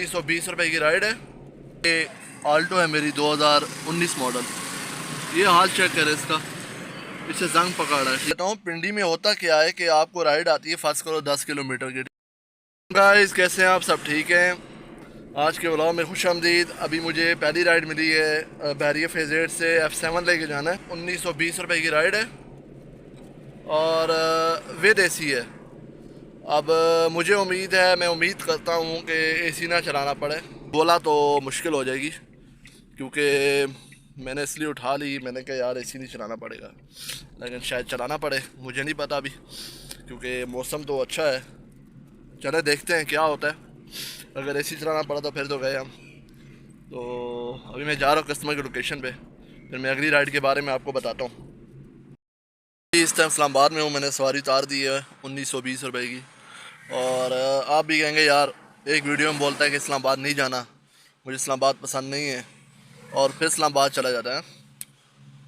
1920 रुपए की राइड है। ये आल्टो है मेरी 2019 मॉडल। ये हाल चेक करें इसका, पीछे जंग पकड़ा है। कहता हूँ पिंडी में होता क्या है कि आपको राइड आती है, फर्ज करो 10 किलोमीटर की। गाइस कैसे हैं आप, सब ठीक हैं? आज के व्लॉग में खुश आमदीद। अभी मुझे पहली राइड मिली है बैरियर फेज 8 से F7 लेके जाना है। 1920 रुपए की राइड है और विद एसी है। अब मुझे उम्मीद है, मैं उम्मीद करता हूँ कि एसी ना चलाना पड़े। बोला तो मुश्किल हो जाएगी क्योंकि मैंने इसलिए उठा ली, मैंने कहा यार एसी नहीं चलाना पड़ेगा, लेकिन शायद चलाना पड़े, मुझे नहीं पता अभी, क्योंकि मौसम तो अच्छा है। चले देखते हैं क्या होता है। अगर एसी चलाना पड़ा तो फिर तो गए हम। तो अभी मैं जा रहा हूँ कस्टमर की लोकेशन पे, फिर मैं अगली राइड के बारे में आपको बताता हूँ। इस टाइम इस्लामाबाद में हूँ, मैंने सवारी उतार दी है 1920 रुपए की। और आप भी कहेंगे यार एक वीडियो में बोलता है कि इस्लामाबाद नहीं जाना, मुझे इस्लामाबाद पसंद नहीं है, और फिर इस्लामाबाद चला जाता है।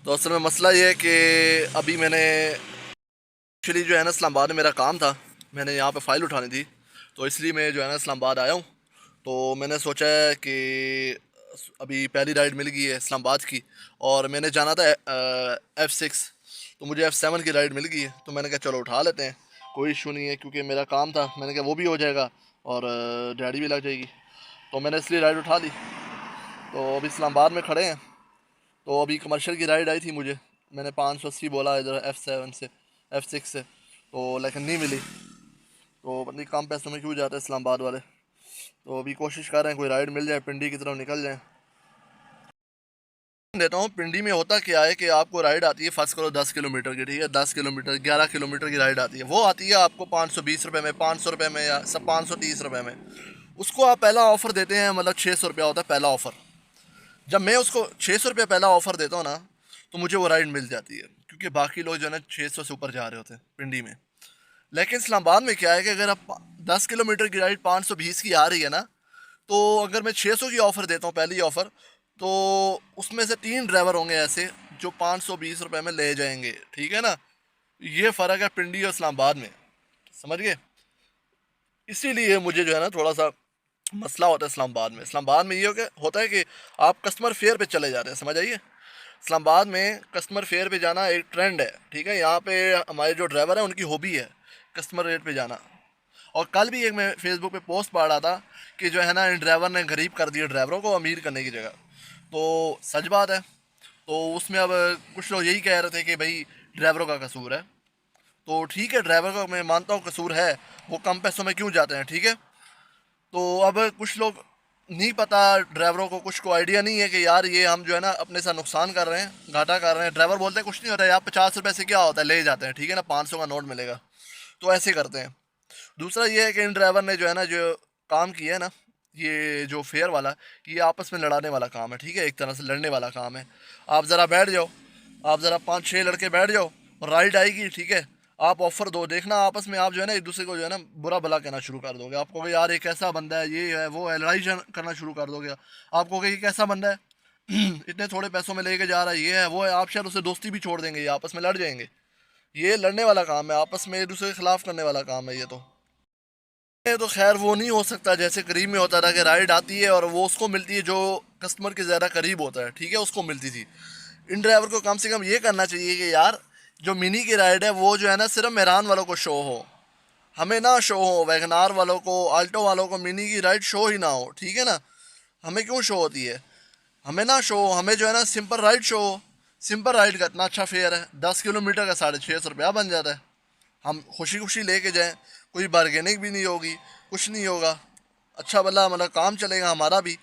तो असल में मसला ये है कि अभी मैंने एक्चुअली जो है ना इस्लामाबाद में मेरा काम था, मैंने यहाँ पे फ़ाइल उठानी थी, तो इसलिए मैं जो है ना इस्लामाबाद आया हूँ। तो मैंने सोचा है कि अभी पहली राइड मिल गई है इस्लामाबाद की, और मैंने जाना था F6, तो मुझे F7 की राइड मिल गई है, तो मैंने कहा चलो उठा लेते हैं, कोई इशू नहीं है, क्योंकि मेरा काम था, मैंने कहा वो भी हो जाएगा और दिहाड़ी भी लग जाएगी, तो मैंने इसलिए राइड उठा ली। तो अभी इस्लामाबाद में खड़े हैं। तो अभी कमर्शियल की राइड आई थी मुझे, मैंने 580 बोला इधर F7 से, F6 से, तो लेकिन नहीं मिली। तो पता नहीं कम पैसों में क्यों जाते हैं इस्लामाबाद वाले। तो अभी कोशिश कर रहे हैं कोई राइड मिल जाए, पिंडी की तरफ निकल जाए। देता हूँ पिंडी में होता क्या है कि आपको राइड आती है, फर्स्ट करो 10 किलोमीटर की, ठीक है, 10 किलोमीटर 11 किलोमीटर की राइड आती है। वो आती है आपको 520 रुपये में, 500 रुपये में, या सब 530 रुपये में। उसको आप पहला ऑफ़र देते हैं, मतलब 600 रुपया होता है पहला ऑफ़र। जब मैं उसको 600 रुपये पहला ऑफ़र देता हूँ ना, तो मुझे वो राइड मिल जाती है, क्योंकि बाकी लोग जो है ना 600 से ऊपर जा रहे होते हैं पिंडी में। लेकिन इस्लामाबाद में क्या है कि अगर आप 10 किलोमीटर की राइड 520 की आ रही है ना, तो अगर मैं 600 की ऑफ़र देता हूँ पहली ऑफ़र, तो उसमें से 3 ड्राइवर होंगे ऐसे जो 520 रुपये में ले जाएंगे, ठीक है ना। ये फ़र्क है पिंडी और इस्लामाबाद में, समझ गए। इसीलिए मुझे जो है ना थोड़ा सा मसला होता है इस्लामाबाद में। इस्लामाबाद में ये होता है कि आप कस्टमर फेयर पे चले जाते हैं, समझ आइए। इस्लामाबाद में कस्टमर फेयर पे जाना एक ट्रेंड है, ठीक है। यहाँ पे हमारे जो ड्राइवर है उनकी हॉबी है कस्टमर रेट पे जाना। और कल भी एक मैं फेसबुक पे पोस्ट पढ़ रहा था कि जो है ना इन ड्राइवर ने गरीब कर दिया ड्राइवरों को अमीर करने की जगह। तो सच बात है। तो उसमें अब कुछ लोग यही कह रहे थे कि भाई ड्राइवरों का कसूर है। तो ठीक है, ड्राइवर का मैं मानता हूँ कसूर है, वो कम पैसों में क्यों जाते हैं, ठीक है। तो अब कुछ लोग नहीं पता, ड्राइवरों को कुछ को आइडिया नहीं है कि यार ये हम जो है ना अपने साथ नुकसान कर रहे हैं, घाटा कर रहे हैं। ड्राइवर बोलते हैं कुछ नहीं होता है यार, 50 रुपये से क्या होता है, ले जाते हैं, ठीक है ना, 500 का नोट मिलेगा, तो ऐसे करते हैं। दूसरा ये है कि इन ड्राइवर ने जो है ना जो काम किया है ना, ये जो फेयर वाला, ये आपस में लड़ाने वाला काम है, ठीक है, एक तरह से लड़ने वाला काम है। आप ज़रा बैठ जाओ, आप ज़रा 5-6 लड़के बैठ जाओ, और राइड आएगी, ठीक है, आप ऑफ़र दो, देखना आपस में आप जो है ना एक दूसरे को जो है ना बुरा भला कहना शुरू कर दोगे। आप कहोगे यार ये कैसा बंदा है, ये है वो है, लड़ाई करना शुरू कर दोगे। आप कहोगे ये कैसा बंदा है इतने थोड़े पैसों में लेके जा रहा है, ये है वो है, आप शायद उसे दोस्ती भी छोड़ देंगे, ये आपस में लड़ जाएंगे। ये लड़ने वाला काम है, आपस में एक दूसरे के खिलाफ करने वाला काम है ये तो। ये तो खैर वो नहीं हो सकता जैसे करीब में होता था कि राइड आती है और वो उसको मिलती है जो कस्टमर के ज़्यादा करीब होता है, ठीक है, उसको मिलती थी। इन ड्राइवर को कम से कम ये करना चाहिए कि यार जो मिनी की राइड है वो जो है ना सिर्फ मेहरान वालों को शो हो, हमें ना शो हो। वैगनार वालों को, आल्टो वालों को मिनी की राइड शो ही ना हो, ठीक है ना। हमें क्यों शो होती है, हमें ना शो हो, हमें जो है ना सिंपल राइड शो हो। सिंपल राइड का इतना अच्छा फेयर है, 10 किलोमीटर का 650 रुपया बन जाता है। हम खुशी खुशी लेके जाएं, कोई बार्गेनिंग भी नहीं होगी, कुछ नहीं होगा, अच्छा भला मतलब काम चलेगा हमारा भी,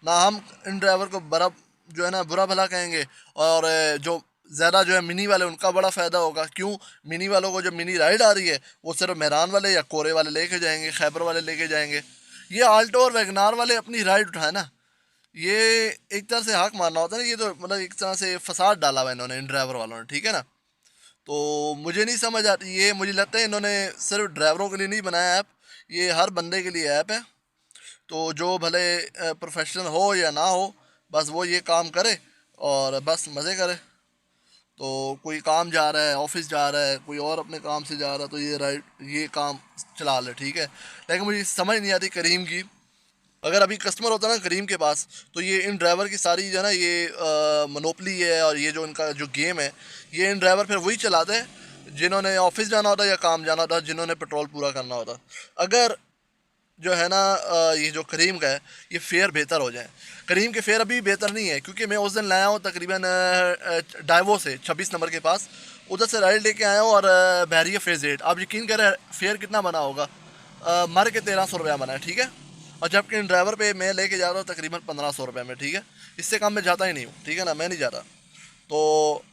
ना हम इन ड्राइवर को बड़ा जो है ना बुरा भला कहेंगे। और जो ज़्यादा जो है मिनी वाले उनका बड़ा फ़ायदा होगा। क्यों, मिनी वालों को जब मिनी राइड आ रही है वो सिर्फ मेहरान वाले या कोरे वाले लेके जाएंगे, खैबर वाले लेके जाएंगे। ये आल्टो और वैगनार वाले अपनी राइड उठाए ना, ये एक तरह से हक मारना होता है ना, ये तो मतलब एक तरह से फसाद डाला हुआ इन्होंने इन ड्राइवर वालों ने, ठीक है ना। तो मुझे नहीं समझ आती, ये मुझे लगता है इन्होंने सिर्फ ड्राइवरों के लिए नहीं बनाया ऐप, ये हर बंदे के लिए ऐप है। तो जो भले प्रोफेशनल हो या ना हो, बस वो ये काम करे और बस मज़े करे। तो कोई काम जा रहा है, ऑफिस जा रहा है, कोई और अपने काम से जा रहा है, तो ये राइट ये काम चला ले, ठीक है। लेकिन मुझे समझ नहीं आती करीम की अगर अभी कस्टमर होता ना करीम के पास, तो ये इन ड्राइवर की सारी जो है ना ये मोनोपली है, और ये जो इनका जो गेम है, ये इन ड्राइवर फिर वही चलाते हैं जिन्होंने ऑफिस जाना होता या काम जाना होता, जिन्होंने पेट्रोल पूरा करना होता। अगर जो है ना ये जो करीम का है, ये फेयर बेहतर हो जाए। करीम के फेयर अभी बेहतर नहीं है, क्योंकि मैं उस दिन लाया हूँ तकरीबन डाइवो से 26 नंबर के पास, उधर से राइड लेके आया हूँ, और बैरियर फेज 8, आप यकीन करें फेयर कितना बना होगा, मर के 1300 रुपया बना है, ठीक है। और जबकि इन ड्राइवर पे मैं लेके जा रहा हूँ तकरीबन 1500 रुपये में, ठीक है। इससे कम मैं जाता ही नहीं हूँ, ठीक है ना, मैं नहीं जाता। तो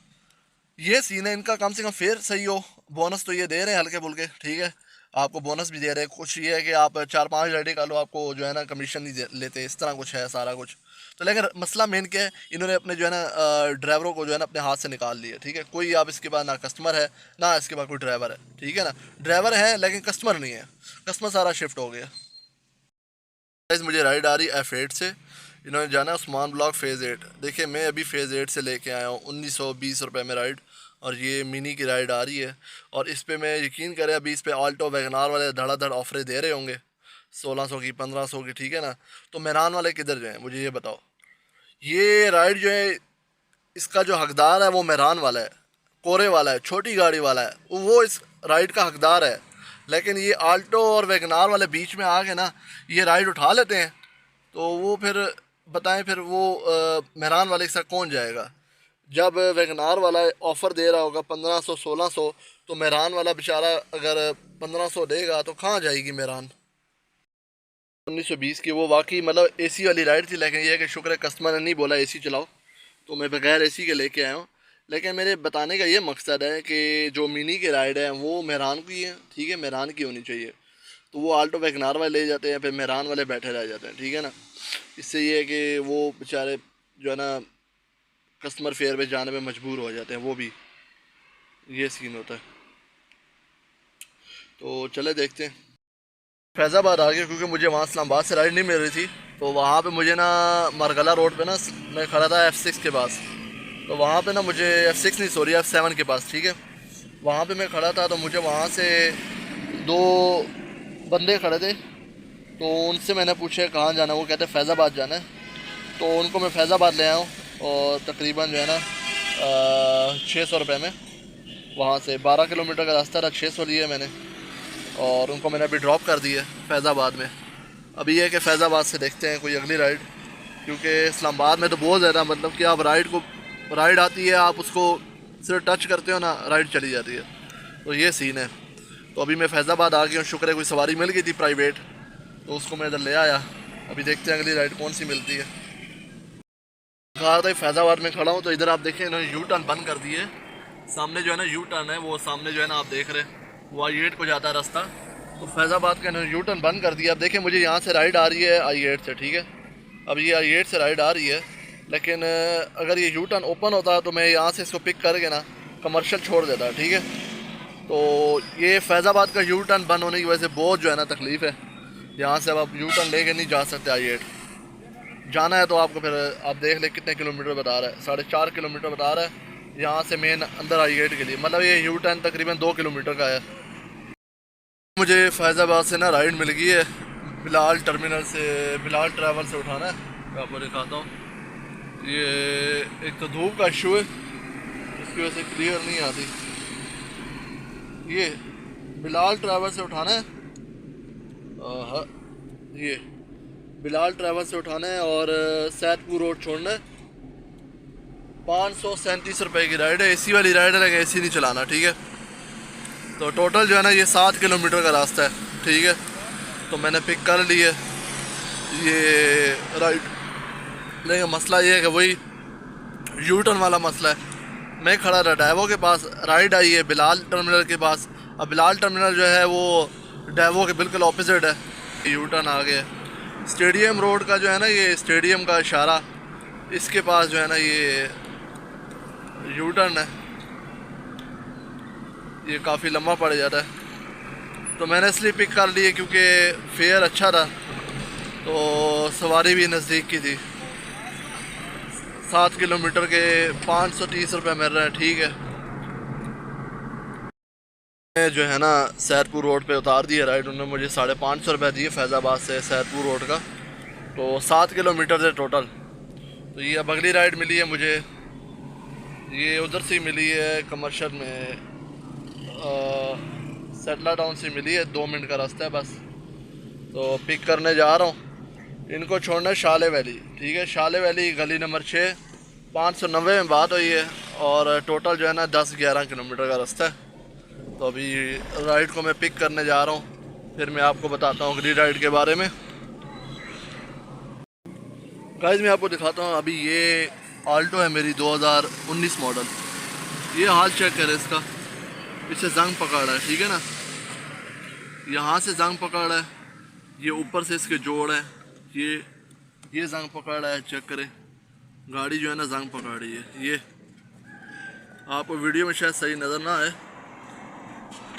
ये सीन है इनका, कम से कम फेयर सही हो। बोनस तो ये दे रहे हैं हल्के फुल्के, ठीक है, आपको बोनस भी दे रहे हैं। कुछ ये है कि आप 4-5 राइडें कर लो, आपको जो है ना कमीशन नहीं लेते, इस तरह कुछ है सारा कुछ। तो लेकिन मसला मेन क्या है, इन्होंने अपने जो है ना ड्राइवरों को जो है ना अपने हाथ से निकाल लिया, ठीक है। कोई आप इसके बाद ना कस्टमर है, ना इसके बाद कोई ड्राइवर है, ठीक है ना। ड्राइवर है लेकिन कस्टमर नहीं है, कस्टमर सारा शिफ्ट हो गया। मुझे राइड आ रही F8 से, इन्होंने जाना है उस्मान ब्लॉक फ़ेज़ 8। देखिए मैं अभी फ़ेज़ 8 से लेके आया हूँ 1920 रुपये में राइड, और ये मिनी की राइड आ रही है। और इस पे मैं यकीन करें, अभी इस पे आल्टो वैगनार वाले धड़ाधड़ ऑफरें दे रहे होंगे 1600 की, 1500 की, ठीक है ना। तो मेहरान वाले किधर जाएँ, मुझे ये बताओ। ये राइड जो है, इसका जो हकदार है वो मेहरान वाला है, कोरे वाला है, छोटी गाड़ी वाला है, वो इस राइड का हकदार है। लेकिन ये आल्टो और वैगनार वाले बीच में आके ना ये राइड उठा लेते हैं, तो वो फिर बताएं, फिर वो मेहरान वाले के साथ कौन जाएगा। जब वैगनार वाला ऑफ़र दे रहा होगा 1500 1600, तो मेहरान वाला बेचारा अगर 1500 देगा तो कहाँ जाएगी मेहरान। 1920 की वो वाकई मतलब एसी वाली राइड थी, लेकिन ये है कि शुक्र है कस्टमर ने नहीं बोला एसी चलाओ, तो मैं बगैर एसी के लेके आया हूँ। लेकिन मेरे बताने का ये मकसद है कि जो मिनी की राइड है वो मेहरान की है, ठीक है, मेहरान की होनी चाहिए। तो वो आल्टो वैगनार वाले ले जाते हैं, फिर मेहरान वाले बैठे रह जाते हैं, ठीक है ना। इससे ये है कि वो बेचारे जो है ना कस्टमर फेयर पे जाने में मजबूर हो जाते हैं, वो भी ये सीन होता है। तो चले देखते हैं। फैज़ाबाद आ गया, क्योंकि मुझे वहाँ इस्लामाबाद से राइड नहीं मिल रही थी। तो वहाँ पे मुझे ना मरगला रोड पे ना मैं खड़ा था F6 के पास, तो वहाँ पे ना मुझे F6 नहीं, सॉरी F7 के पास, ठीक है। वहाँ पे मैं खड़ा था, तो मुझे वहाँ से 2 बंदे खड़े थे, तो उनसे मैंने पूछा कहाँ जाना है, वो कहते फैज़ाबाद जाना है। तो उनको मैं फैज़ाबाद ले आया हूँ, और तकरीबन जो है ना 600 रुपये में, वहाँ से 12 किलोमीटर का रास्ता था, 600 लिए मैंने, और उनको मैंने अभी ड्रॉप कर दिया फैज़ाबाद में। अभी ये है कि फैज़ाबाद से देखते हैं कोई अगली राइड, क्योंकि इस्लामाबाद में तो बहुत ज़्यादा मतलब कि आप राइड आती है, आप उसको सिर्फ टच करते हो ना, राइड चली जाती है। तो ये सीन है। तो अभी मैं फैज़ाबाद आ गया हूँ, शुक्र है कोई सवारी मिल गई थी प्राइवेट, तो उसको मैं इधर ले आया। अभी देखते हैं अगली राइड कौन सी मिलती है। कहा था फैज़ाबाद में खड़ा हूँ, तो इधर आप देखें इन्होंने यू टर्न बंद कर दिए। सामने जो है ना यू टर्न है, वो सामने जो है ना आप देख रहे हैं, वो I8 को जाता है रास्ता। तो फैज़ाबाद का इन्होंने यू टर्न बंद कर दिया। अब देखें मुझे यहाँ से राइड आ रही है I8 से, ठीक है। अब ये I8 से राइड आ रही है, लेकिन अगर ये यू टर्न ओपन होता तो मैं यहाँ से इसको पिक करके ना कमर्शियल छोड़ देता, ठीक है। तो ये फैज़ाबाद का यू टर्न बंद होने की वजह से बहुत जो है ना तकलीफ़ है। यहाँ से अब आप यू टर्न लेके नहीं जा सकते। I8 जाना है तो आपको फिर आप देख ले कितने किलोमीटर बता रहा है, 4.5 किलोमीटर बता रहा है यहाँ से मेन अंदर I8 के लिए। मतलब ये यू टर्न तकरीबन 2 किलोमीटर का है। मुझे फैज़ाबाद से ना राइड मिल गई है, बिलाल टर्मिनल से, बिलाल ट्रैवल से उठाना है। मैं आपको दिखाता हूँ। ये एक तो धूप का इशू है, इसकी वजह से क्लियर नहीं आती। ये बिलाल ट्रैवल से उठाना है, हाँ ये बिलाल ट्रैवल से उठाना है, और सैदपुर रोड छोड़ना है। 537 रुपये की राइड है, एसी वाली राइड है, लेकिन एसी नहीं चलाना, ठीक है। तो टोटल जो है ना ये 7 किलोमीटर का रास्ता है, ठीक है। तो मैंने पिक कर ली है ये राइड, लेकिन मसला ये है कि वही यू टर्न वाला मसला है। मैं खड़ा था डाइवो के पास, राइड आई है बिलाल टर्मिनल के पास। अब बिलाल टर्मिनल जो है वो डाइवो के बिल्कुल ऑपोजिट है। यू टर्न आ गया स्टेडियम रोड का जो है ना, ये स्टेडियम का इशारा, इसके पास जो है ना ये यू टर्न है। ये काफ़ी लंबा पड़ जाता है, तो मैंने इसलिए पिक कर लिए क्योंकि फेयर अच्छा था, तो सवारी भी नज़दीक की थी। 7 किलोमीटर के 530 रुपये मिल रहे हैं, ठीक है। जो है ना सैदपुर रोड पे उतार दिया राइड, उन्होंने मुझे 550 रुपये दिए फैज़ाबाद से सैदपुर रोड का। तो 7 किलोमीटर है टोटल। तो ये अब अगली राइड मिली है मुझे, ये उधर से मिली है कमर्शियल में, सेटला टाउन से मिली है, 2 मिनट का रास्ता है बस। तो पिक करने जा रहा हूँ, इनको छोड़ना है शाले वैली, ठीक है। शाले वैली गली नंबर 6, 590 में बात हुई है, और टोटल जो है ना 10-11 किलोमीटर का रास्ता है। तो अभी राइड को मैं पिक करने जा रहा हूँ, फिर मैं आपको बताता हूँ अगली राइड के बारे में। गाइस मैं आपको दिखाता हूँ, अभी ये आल्टो है मेरी 2019 मॉडल। ये हाल चेक करें इसका, इससे जंग पकड़ है, ठीक है ना, यहाँ से जंग पकड़ है, ये ऊपर से इसके जोड़ है, ये जंग पकड़ है, चेक करें। गाड़ी जो है ना जंग पकड़ रही है, ये आपको वीडियो में शायद सही नज़र ना आए,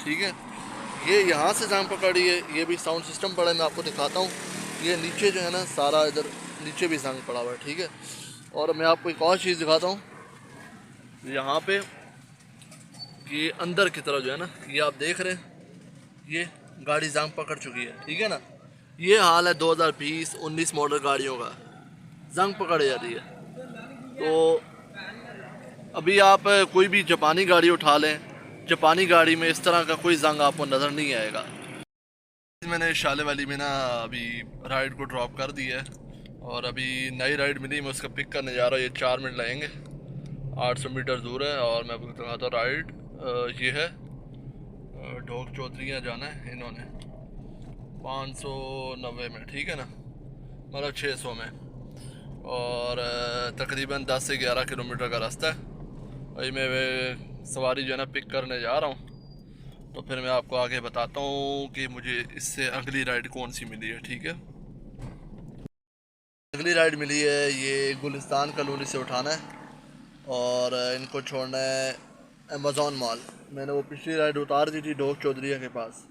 ठीक है। ये यहाँ से जंग पकड़ रही है, ये भी साउंड सिस्टम पड़ा है, मैं आपको दिखाता हूँ। ये नीचे जो है ना सारा इधर नीचे भी जंग पड़ा हुआ है, ठीक है। और मैं आपको एक और चीज़ दिखाता हूँ, यहाँ पे कि अंदर की तरफ जो है ना, ये आप देख रहे हैं, ये गाड़ी जंग पकड़ चुकी है, ठीक है ना। ये हाल है 2020-19 मॉडल गाड़ियों का, जंग पकड़ जाती है। तो अभी आप कोई भी जापानी गाड़ी उठा लें, जापानी गाड़ी में इस तरह का कोई जंग आपको नज़र नहीं आएगा। मैंने शाले वाली में ना अभी राइड को ड्रॉप कर दिया है, और अभी नई राइड मिली, मैं उसका पिक करने जा रहा हूँ। ये 4 मिनट लगेंगे, 800 मीटर दूर है। और मैं आपको दिखाता हूँ राइड, ये है ढोक चौधरी जाना है इन्होंने 590 में, ठीक है ना, मतलब 600 में, और तकरीबन 10 से 11 किलोमीटर का रास्ता है। वही मैं सवारी जो है ना पिक करने जा रहा हूँ, तो फिर मैं आपको आगे बताता हूँ कि मुझे इससे अगली राइड कौन सी मिली है, ठीक है। अगली राइड मिली है, ये गुलिस्तान कॉलोनी से उठाना है और इनको छोड़ना है अमेज़ॉन मॉल। मैंने वो पिछली राइड उतार दी थी डोक चौधरी के पास,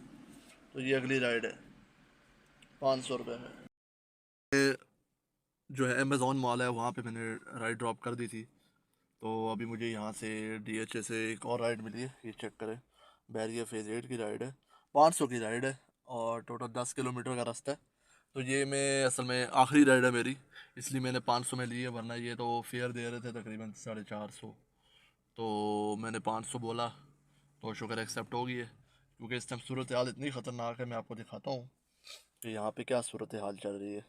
तो ये अगली राइड है 500 रुपये में। ये जो है अमेज़ॉन मॉल है, वहाँ पे मैंने राइड ड्रॉप कर दी थी। तो अभी मुझे यहाँ से DHA से एक और राइड मिली है, ये चेक करें, बैरियर फेज़ 8 की राइड है, 500 की राइड है, और टोटल 10 किलोमीटर का रास्ता है। तो ये मैं असल में आखिरी राइड है मेरी, इसलिए मैंने 500 में ली है, वरना ये तो फेयर दे रहे थे तकरीबन 450। तो मैंने 500 बोला, तो शुक्र एक्सेप्ट हो गई है, क्योंकि इस टाइम सूरत हाल इतनी ख़तरनाक है। मैं आपको दिखाता हूँ कि यहाँ पे क्या सूरत हाल चल रही है।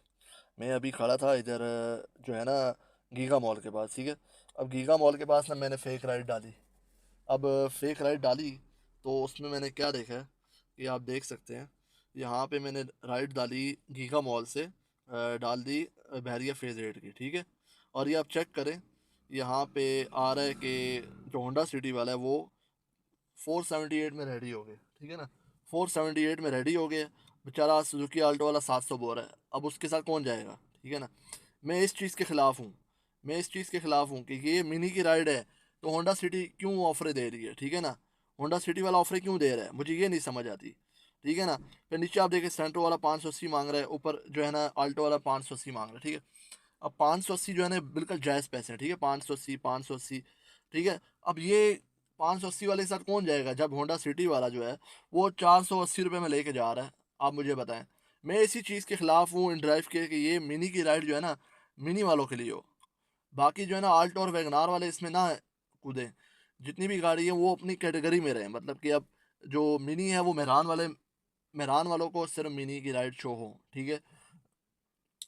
मैं अभी खड़ा था इधर जो है ना गीगा मॉल के पास, ठीक है। अब गीगा मॉल के पास ना मैंने फ़ेक राइड डाली। अब फ़ेक राइड डाली तो उसमें मैंने क्या देखा है कि आप देख सकते हैं, यहाँ पे मैंने राइड डाली गीगा मॉल से, डाल दी बहरिया फेज़ 8 की, ठीक है। और ये आप चेक करें, यहाँ पे आ रहा है कि जो होंडा सिटी वाला है वो 478 में रेडी हो गए, ठीक है ना, 478 में रेडी हो गए। बेचारा सुजुकी आल्टो वाला 700 बोल रहा है, अब उसके साथ कौन जाएगा, ठीक है ना। मैं इस चीज़ के ख़िलाफ़ हूँ, मैं इस चीज़ के ख़िलाफ़ हूँ कि ये मिनी की राइड है, तो होंडा सिटी क्यों ऑफर दे रही है, ठीक है ना। होंडा सिटी वाला ऑफर क्यों दे रहा है, मुझे ये नहीं समझ आती, ठीक है ना। फिर नीचे आप देखें सेंट्रो वाला 580 मांग रहा है, ऊपर जो है ना आल्टो वाला 580 मांग रहा है, ठीक है। अब 580 जो है ना बिल्कुल जायज़ पैसे हैं, ठीक है, 580, ठीक है। अब ये 580 वाले के साथ कौन जाएगा, जब होंडा सिटी वाला जो है वो 480 रुपये में लेके जा रहा है। आप मुझे बताएं, मैं इसी चीज़ के ख़िलाफ़ हूँ इन ड्राइव के, कि ये मिनी की राइड जो है ना मिनी वालों के लिए हो, बाकी जो है ना आल्टो और वैगनार वाले इसमें ना कूदें। जितनी भी गाड़ी है वो अपनी कैटेगरी में रहें, मतलब कि अब जो मिनी है वो मेहरान वालों को सिर्फ मिनी की राइड शो हो, ठीक है।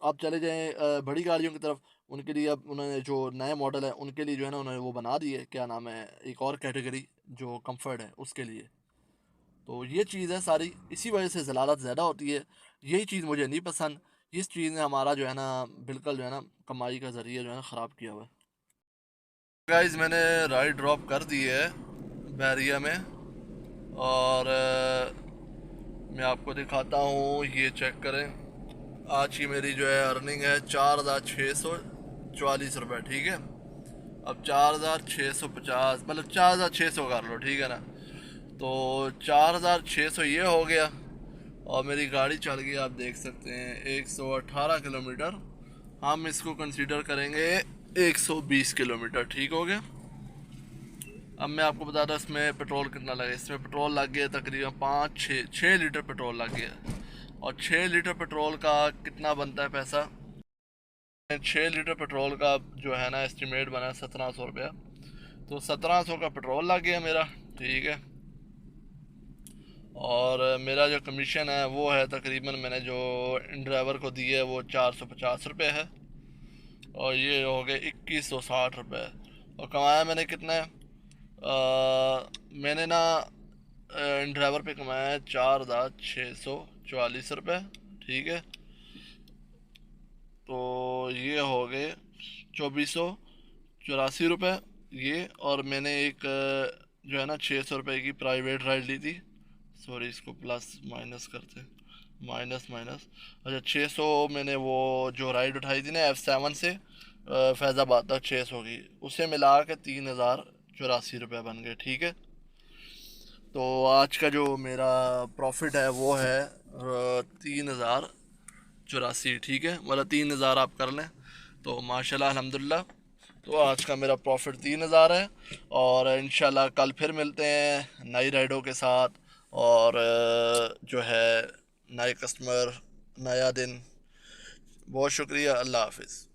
आप चले जाएँ बड़ी गाड़ियों की तरफ, उनके लिए अब उन्होंने जो नए मॉडल है उनके लिए जो है ना उन्होंने वो बना दी है, क्या नाम है, एक और कैटेगरी जो कंफर्ट है उसके लिए। तो ये चीज़ है सारी, इसी वजह से ज़लालत ज़्यादा होती है। यही चीज़ मुझे नहीं पसंद, इस चीज़ ने हमारा जो है ना बिल्कुल जो है ना कमाई का ज़रिया जो है ना ख़राब किया हुआ है। गाइस मैंने राइड ड्रॉप कर दी है बैरिया में, और मैं आपको दिखाता हूँ, ये चेक करें। आज की मेरी जो है अर्निंग है 4,644 रुपये, ठीक है। अब 4,650 मतलब 4,600 कर लो, ठीक है ना। तो 4,600 ये हो गया, और मेरी गाड़ी चल गई, आप देख सकते हैं 118 किलोमीटर। हम इसको कंसीडर करेंगे 120 किलोमीटर, ठीक हो गया। अब मैं आपको बता दूँ इसमें पेट्रोल कितना लगे। इसमें पेट्रोल लग गया तकरीबन 5-6 लीटर पेट्रोल लग गया, और 6 लीटर पेट्रोल का कितना बनता है पैसा, 6 लीटर पेट्रोल का जो है ना एस्टिमेट बना 1700 रुपया। तो 1700 का पेट्रोल लग गया मेरा, ठीक है। और मेरा जो कमीशन है वो है तकरीबन, मैंने जो इन ड्राइवर को दी है वो 450 रुपये है। और ये हो गए 2160 रुपये। और कमाया मैंने कितना है, मैंने ना इन ड्राइवर पे कमाया है 4644 रुपये, ठीक है। तो ये हो गए 2484 रुपये ये। और मैंने एक जो है ना 600 रुपये की प्राइवेट राइड ली थी। सॉरी, इसको प्लस माइनस करते, माइनस माइनस, अच्छा 600 मैंने वो जो राइड उठाई थी ना F7 से फैज़ाबाद तक 600 की, उसे मिला के 3084 रुपये बन गए, ठीक है। तो आज का जो मेरा प्रॉफिट है वो है 3084, ठीक है, मतलब 3000 आप कर लें तो माशाल्लाह अल्हम्दुलिल्लाह। तो आज का मेरा प्रॉफिट 3000 है। और इंशाल्लाह कल फिर मिलते हैं नई राइडों के साथ। और जो है नए कस्टमर, नया दिन। बहुत शुक्रिया, अल्लाह हाफिज़।